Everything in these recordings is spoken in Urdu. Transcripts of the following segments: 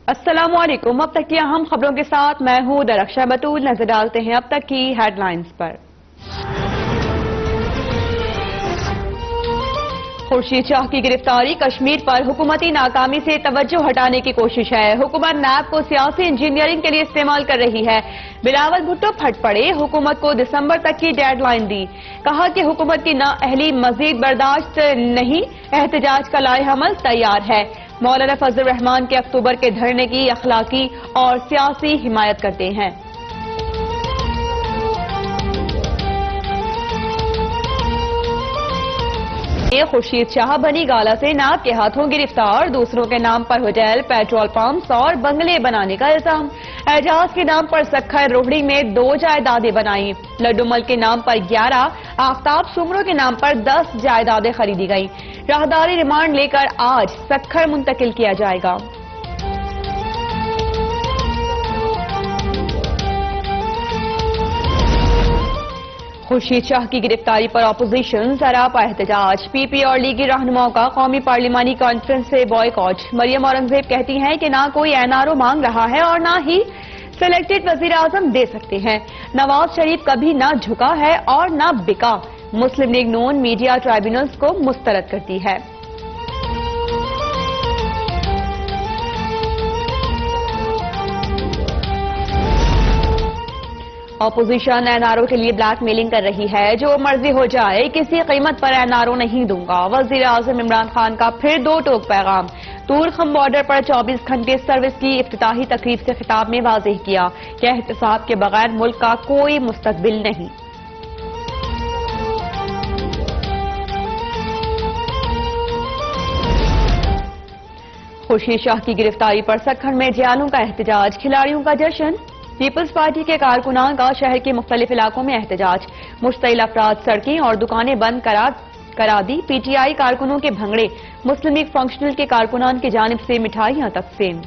السلام علیکم۔ اب تک کی اہم خبروں کے ساتھ میں ہوں درخشا بطول۔ نظر ڈالتے ہیں اب تک کی ہیڈ لائنز پر۔ خورشید شاہ کی گرفتاری کشمیر پر حکومتی ناکامی سے توجہ ہٹانے کی کوشش ہے۔ حکومت نیب کو سیاسی انجینئرنگ کے لیے استعمال کر رہی ہے۔ بلاول بھٹو پھٹ پڑے، حکومت کو دسمبر تک کی ڈیڈ لائن دی۔ کہا کہ حکومت کی نااہلی مزید برداشت نہیں، احتجاج کا لائحہ عمل تیار ہے۔ مولانا فضل الرحمان کے اکتوبر کے دھرنے کی اخلاقی اور سیاسی حمایت کرتے ہیں۔ خورشید شاہ بنی گالہ سے نیب کے ہاتھوں گرفتار، دوسروں کے نام پر ہوٹل، پیٹرول پمپس اور بنگلے بنانے کا الزام۔ اعجاز کے نام پر سکھر روہڑی میں 2 جائیدادیں بنائیں، لڈو مل کے نام پر 11، آفتاب سومرو کے نام پر 10 جائیدادیں خریدی گئیں۔ راہداری ریمانڈ لے کر آج سکھر منتقل کیا جائے گا۔ خورشید شاہ کی گرفتاری پر اپوزیشن سراپا احتجاج، پی پی اور لیگی رہنماؤں کا قومی پارلیمانی کانفرنس سے بائیکاٹ۔ مریم اورنگزیب کہتی ہیں کہ نہ کوئی این آر او مانگ رہا ہے اور نہ ہی سلیکٹڈ وزیر اعظم دے سکتے ہیں۔ نواز شریف کبھی نہ جھکا ہے اور نہ بکا، مسلم لیگ نون میڈیا ٹرائبیونلز کو مسترد کرتی ہے۔ اپوزیشن این آر او کے لیے بلیک میلنگ کر رہی ہے، جو مرضی ہو جائے کسی قیمت پر این آر او نہیں دوں گا۔ وزیر اعظم عمران خان کا پھر 2 ٹوک پیغام، تورخم بارڈر پر 24 گھنٹے سروس کی افتتاحی تقریب سے خطاب میں واضح کیا کہ احتساب کے بغیر ملک کا کوئی مستقبل نہیں۔ خورشید شاہ کی گرفتاری پر سکھر میں جیالوں کا احتجاج، کھلاڑیوں کا جشن۔ پیپلز پارٹی کے کارکنان کا شہر کے مختلف علاقوں میں احتجاج، مشتعل افراد سڑکیں اور دکانیں بند کرا دی۔ پی ٹی آئی کارکنوں کے بھنگڑے، مسلم لیگ فنکشنل کے کارکنان کی جانب سے مٹھائیاں تقسیم۔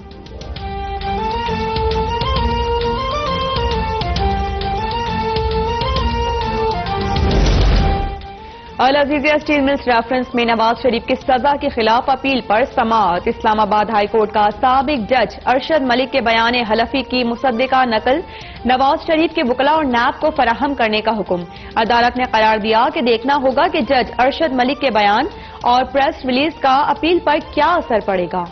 العزیزیہ اسٹیل ملز ریفرنس میں نواز شریف کی سزا کے خلاف اپیل پر سماعت۔ اسلام آباد ہائی کورٹ کا سابق جج ارشد ملک کے بیان حلفی کی مصدقہ نقل نواز شریف کے وکلاء اور نیب کو فراہم کرنے کا حکم۔ عدالت نے قرار دیا کہ دیکھنا ہوگا کہ جج ارشد ملک کے بیان اور پریس ریلیز کا اپیل پر کیا اثر پڑے گا۔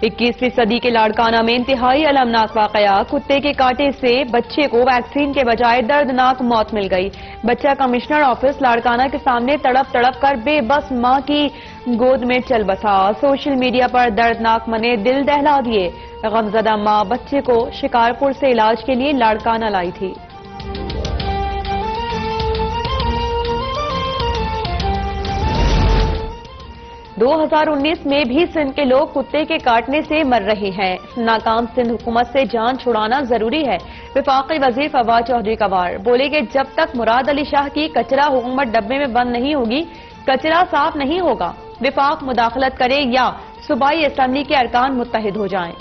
21ویں صدی کے لاڑکانہ میں انتہائی المناک واقعہ، کتے کے کاٹے سے بچے کو ویکسین کے بجائے دردناک موت مل گئی۔ بچہ کمشنر آفس لاڑکانہ کے سامنے تڑپ تڑپ کر بے بس ماں کی گود میں چل بسا۔ سوشل میڈیا پر دردناک منظر دل دہلا دیے۔ غمزدہ ماں بچے کو شکارپور سے علاج کے لیے لاڑکانہ لائی تھی۔ 2019 میں بھی سندھ کے لوگ کتے کے کاٹنے سے مر رہے ہیں۔ ناکام سندھ حکومت سے جان چھڑانا ضروری ہے۔ وفاقی وزیر فواد چودھری کنوار بولے کہ جب تک مراد علی شاہ کی کچرا حکومت ڈبے میں بند نہیں ہوگی، کچرا صاف نہیں ہوگا۔ وفاق مداخلت کرے یا صوبائی اسمبلی کے ارکان متحد ہو جائیں۔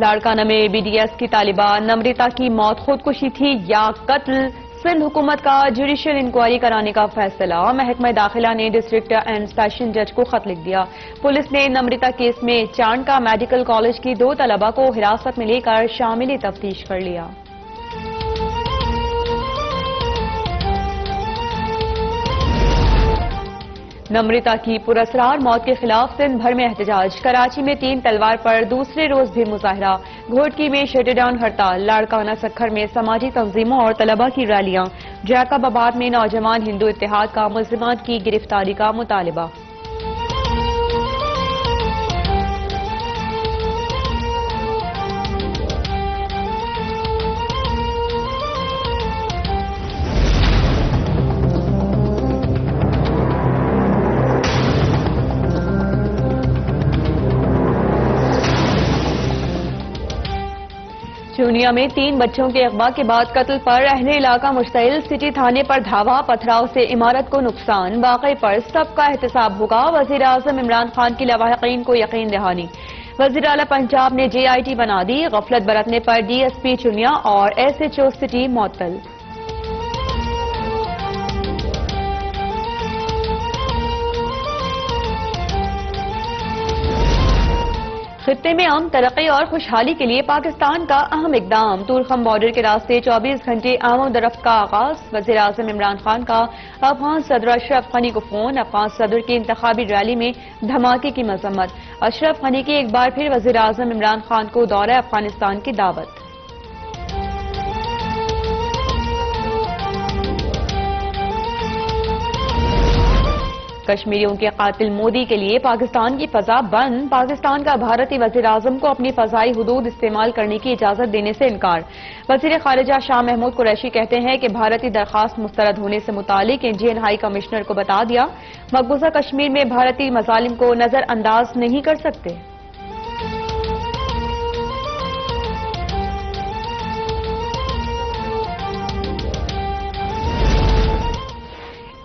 لاڑکانہ میں بی ڈی ایس کی طالبہ نمرتا کی موت خودکشی تھی یا قتل، سندھ حکومت کا جوڈیشل انکوائری کرانے کا فیصلہ۔ محکمہ داخلہ نے ڈسٹرکٹ اینڈ سیشن جج کو خط لکھ دیا۔ پولیس نے نمرتا کیس میں چانڈکا میڈیکل کالج کی 2 طلبہ کو حراست میں لے کر شامل تفتیش کر لیا۔ نمرتا کی پراسرار موت کے خلاف سندھ بھر میں احتجاج، کراچی میں 3 تلوار پر دوسرے روز بھی مظاہرہ، گھوٹکی میں شٹ ڈاؤن ہڑتال، لاڑکانہ سکھر میں سماجی تنظیموں اور طلبہ کی ریلیاں، جیکب آباد میں نوجوان ہندو اتحاد کا ملزمان کی گرفتاری کا مطالبہ۔ چونیا میں 3 بچوں کے اغوا کے بعد قتل پر اہل علاقہ مشتعل، سٹی تھانے پر دھاوا، پتھراؤ سے عمارت کو نقصان، واقعے پر سب کا احتساب ہوگا۔ وزیر اعظم عمران خان کی لواحقین کو یقین دہانی۔ وزیر اعلی پنجاب نے JIT بنا دی، غفلت برتنے پر DSP چنیا اور SHO سٹی معطل۔ خطے میں امن، ترقی اور خوشحالی کے لیے پاکستان کا اہم اقدام، تورخم بارڈر کے راستے 24 گھنٹے آمد و رفت کا آغاز۔ وزیر اعظم عمران خان کا افغان صدر اشرف غنی کو فون، افغان صدر کی انتخابی ریلی میں دھماکے کی مذمت۔ اشرف غنی کی ایک بار پھر وزیر اعظم عمران خان کو دورہ افغانستان کی دعوت۔ کشمیریوں کے قاتل مودی کے لیے پاکستان کی فضا بند، پاکستان کا بھارتی وزیر اعظم کو اپنی فضائی حدود استعمال کرنے کی اجازت دینے سے انکار۔ وزیر خارجہ شاہ محمود قریشی کہتے ہیں کہ بھارتی درخواست مسترد ہونے سے متعلق انڈین ہائی کمشنر کو بتا دیا، مقبوضہ کشمیر میں بھارتی مظالم کو نظر انداز نہیں کر سکتے۔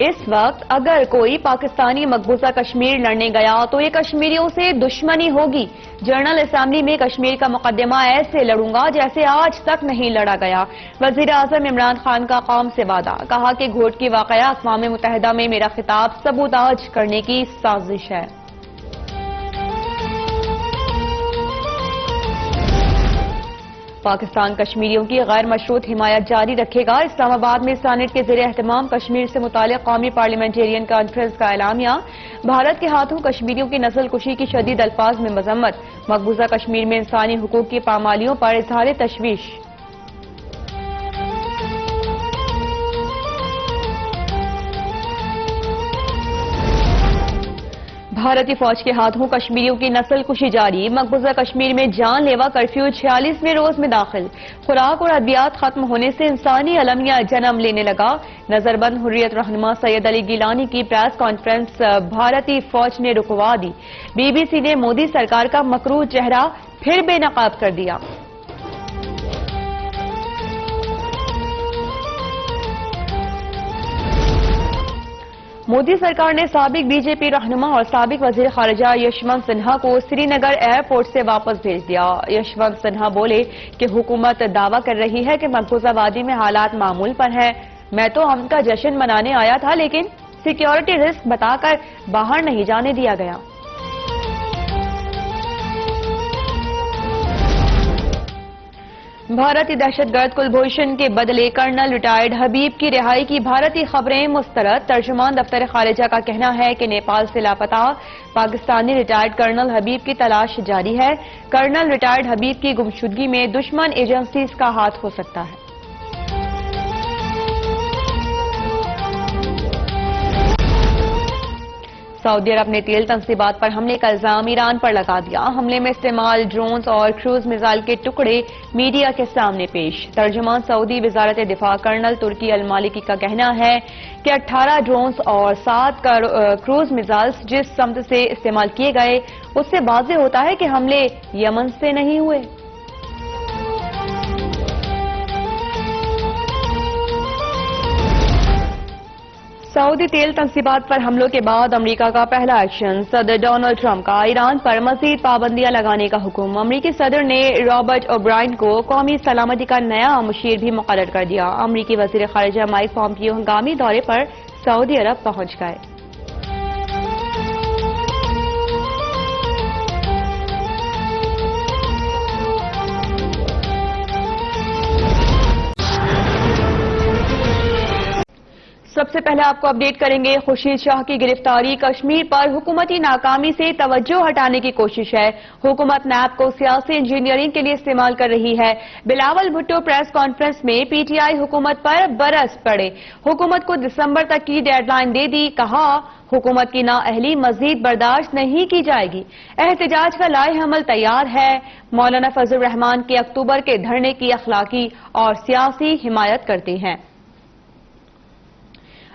اس وقت اگر کوئی پاکستانی مقبوضہ کشمیر لڑنے گیا تو یہ کشمیریوں سے دشمنی ہوگی۔ جنرل اسمبلی میں کشمیر کا مقدمہ ایسے لڑوں گا جیسے آج تک نہیں لڑا گیا۔ وزیر اعظم عمران خان کا قوم سے وعدہ، کہا کہ گھوٹ کی واقعہ اقوام متحدہ میں میرا خطاب سبوتاژ کرنے کی سازش ہے۔ پاکستان کشمیریوں کی غیر مشروط حمایت جاری رکھے گا۔ اسلام آباد میں سینیٹ کے زیر اہتمام کشمیر سے متعلق قومی پارلیمنٹرین کانفرنس کا اعلامیہ، بھارت کے ہاتھوں کشمیریوں کی نسل کشی کی شدید الفاظ میں مذمت، مقبوضہ کشمیر میں انسانی حقوق کی پامالیوں پر اظہار تشویش۔ بھارتی فوج کے ہاتھوں کشمیریوں کی نسل کشی جاری، مقبوضہ کشمیر میں جان لیوا کرفیو 46ویں روز میں داخل، خوراک اور ادویات ختم ہونے سے انسانی المیہ جنم لینے لگا۔ نظر بند حریت رہنما سید علی گیلانی کی پریس کانفرنس بھارتی فوج نے رکوا دی، BBC نے مودی سرکار کا مکروہ چہرہ پھر بے نقاب کر دیا۔ مودی سرکار نے سابق BJP رہنما اور سابق وزیر خارجہ یشونت سنہا کو سری نگر ایئرپورٹ سے واپس بھیج دیا۔ یشونت سنہا بولے کہ حکومت دعویٰ کر رہی ہے کہ مقبوضہ وادی میں حالات معمول پر ہیں، میں تو امن کا جشن منانے آیا تھا لیکن سیکیورٹی رسک بتا کر باہر نہیں جانے دیا گیا۔ بھارتی دہشت گرد کلبھوشن کے بدلے کرنل ریٹائرڈ حبیب کی رہائی کی بھارتی خبریں مسترد، ترجمان دفتر خارجہ کا کہنا ہے کہ نیپال سے لاپتہ پاکستانی ریٹائرڈ کرنل حبیب کی تلاش جاری ہے۔ کرنل ریٹائرڈ حبیب کی گمشدگی میں دشمن ایجنسیز کا ہاتھ ہو سکتا ہے۔ سعودی عرب نے تیل تنصیبات پر حملے کا الزام ایران پر لگا دیا۔ حملے میں استعمال ڈرونز اور کروز میزائل کے ٹکڑے میڈیا کے سامنے پیش۔ ترجمان سعودی وزارت دفاع کرنل ترکی المالکی کا کہنا ہے کہ 18 ڈرونز اور 7 کروز میزائلز جس سمت سے استعمال کیے گئے اس سے واضح ہوتا ہے کہ حملے یمن سے نہیں ہوئے۔ سعودی تیل تنصیبات پر حملوں کے بعد امریکہ کا پہلا ایکشن، صدر ڈونلڈ ٹرمپ کا ایران پر مزید پابندیاں لگانے کا حکم۔ امریکی صدر نے رابرٹ اوبرائن کو قومی سلامتی کا نیا مشیر بھی مقرر کر دیا۔ امریکی وزیر خارجہ مائک پومپیو ہنگامی دورے پر سعودی عرب پہنچ گئے۔ سب سے پہلے آپ کو اپڈیٹ کریں گے، خورشید شاہ کی گرفتاری کشمیر پر حکومتی ناکامی سے توجہ ہٹانے کی کوشش ہے۔ حکومت نیب کو سیاسی انجینئرنگ کے لیے استعمال کر رہی ہے۔ بلاول بھٹو پریس کانفرنس میں PTI حکومت پر برس پڑے، حکومت کو دسمبر تک کی ڈیڈ لائن دے دی، کہا حکومت کی نااہلی مزید برداشت نہیں کی جائے گی۔ احتجاج کا لائحہ عمل تیار ہے، مولانا فضل الرحمان کے اکتوبر کے دھرنے کی اخلاقی اور سیاسی حمایت کرتے ہیں۔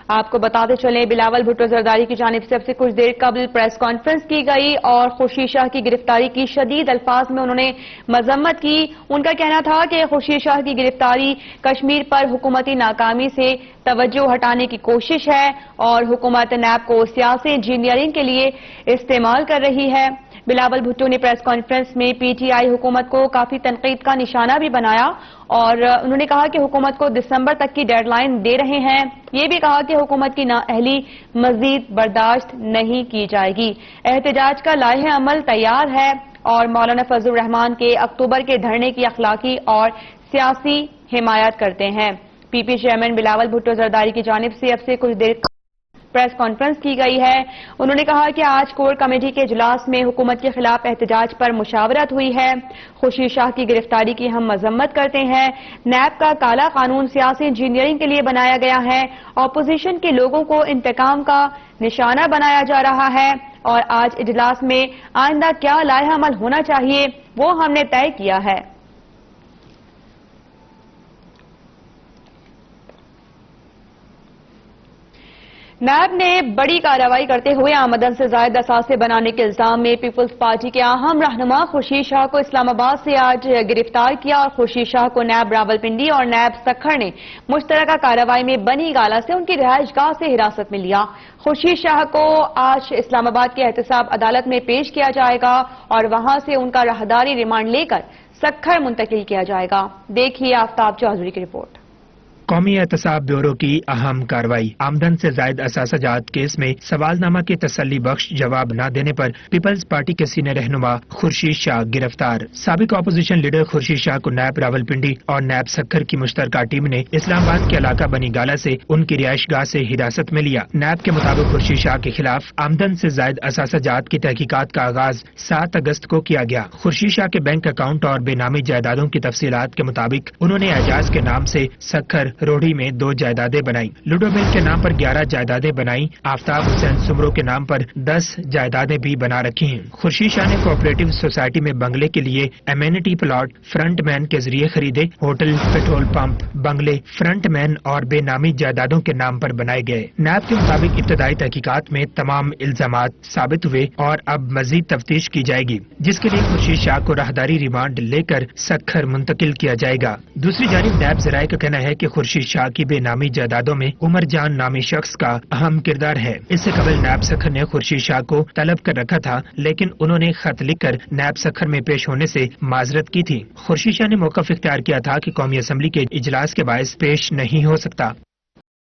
آپ کو بتاتے چلیں، بلاول بھٹو زرداری کی جانب سے اب سے کچھ دیر قبل پریس کانفرنس کی گئی اور خورشید شاہ کی گرفتاری کی شدید الفاظ میں انہوں نے مذمت کی۔ ان کا کہنا تھا کہ خورشید شاہ کی گرفتاری کشمیر پر حکومتی ناکامی سے توجہ ہٹانے کی کوشش ہے اور حکومت نیب کو سیاسی انجینئرنگ کے لیے استعمال کر رہی ہے۔ بلاول بھٹو نے پریس کانفرنس میں پی ٹی آئی حکومت کو کافی تنقید کا نشانہ بھی بنایا اور انہوں نے کہا کہ حکومت کو دسمبر تک کی ڈیڈ لائن دے رہے ہیں. یہ بھی کہا کہ حکومت کی نااہلی مزید برداشت نہیں کی جائے گی. احتجاج کا لائحہ عمل تیار ہے اور مولانا فضل الرحمان کے اکتوبر کے دھرنے کی اخلاقی اور سیاسی حمایت کرتے ہیں. پی پی چیئرمین بلاول بھٹو زرداری کی جانب سے اب سے کچھ دیر پریس کانفرنس کی گئی ہے. انہوں نے کہا کہ آج کور کمیٹی کے اجلاس میں حکومت کے خلاف احتجاج پر مشاورت ہوئی ہے. خورشید شاہ کی گرفتاری کی ہم مذمت کرتے ہیں. نیب کا کالا قانون سیاسی انجینئرنگ کے لیے بنایا گیا ہے. اپوزیشن کے لوگوں کو انتقام کا نشانہ بنایا جا رہا ہے اور آج اجلاس میں آئندہ کیا لائحہ عمل ہونا چاہیے وہ ہم نے طے کیا ہے. نیب نے بڑی کارروائی کرتے ہوئے آمدن سے زائد اثاثے بنانے کے الزام میں پیپلز پارٹی کے اہم رہنما خورشید شاہ کو اسلام آباد سے آج گرفتار کیا اور خورشید شاہ کو نیب راولپنڈی اور نیب سکھر نے مشترکہ کارروائی میں بنی گالہ سے ان کی رہائش گاہ سے حراست میں لیا. خورشید شاہ کو آج اسلام آباد کے احتساب عدالت میں پیش کیا جائے گا اور وہاں سے ان کا راہداری ریمانڈ لے کر سکھر منتقل کیا جائے گا. دیکھیے آفتاب چوہدری کی رپورٹ. قومی احتساب بیورو کی اہم کارروائی. آمدن سے زائد اثاثہ جات کیس میں سوالنامہ کے تسلی بخش جواب نہ دینے پر پیپلز پارٹی کے سینئر رہنما خورشید شاہ گرفتار. سابق اپوزیشن لیڈر خورشید شاہ کو نیب راولپنڈی اور نیب سکھر کی مشترکہ ٹیم نے اسلام آباد کے علاقہ بنی گالہ سے ان کی رہائش گاہ سے حراست میں لیا. نیب کے مطابق خورشید شاہ کے خلاف آمدن سے زائد اثاثہ جات کی تحقیقات کا آغاز 7 اگست کو کیا گیا. خورشید شاہ کے بینک اکاؤنٹ اور بے نامی جائیدادوں کی تفصیلات کے مطابق انہوں نے اعجاز کے نام سے سکھر روڑی میں 2 جائیدادیں بنائی. لوڈو مل کے نام پر 11 جائیدادیں بنائی. آفتاب حسین سمرو کے نام پر 10 جائیدادیں بھی بنا رکھی ہیں. خورشید شاہ نے کوآپریٹو سوسائٹی میں بنگلے کے لیے ایمینٹی پلاٹ فرنٹ مین کے ذریعے خریدے. ہوٹل، پیٹرول پمپ، بنگلے فرنٹ مین اور بے نامی جائیدادوں کے نام پر بنائے گئے. نیب کے مطابق ابتدائی تحقیقات میں تمام الزامات ثابت ہوئے اور اب مزید تفتیش کی جائے گی جس کے لیے خورشید شاہ کو راہداری ریمانڈ لے کر سکھر منتقل کیا جائے گا. دوسری جانب نیب ذرائع کا کہنا ہے کہ خورشید شاہ کی بے نامی جائیدادوں میں عمر جان نامی شخص کا اہم کردار ہے. اس سے قبل نیب سکھر نے خورشید شاہ کو طلب کر رکھا تھا لیکن انہوں نے خط لکھ کر نیب سکھر میں پیش ہونے سے معذرت کی تھی. خورشید شاہ نے موقف اختیار کیا تھا کہ قومی اسمبلی کے اجلاس کے باعث پیش نہیں ہو سکتا.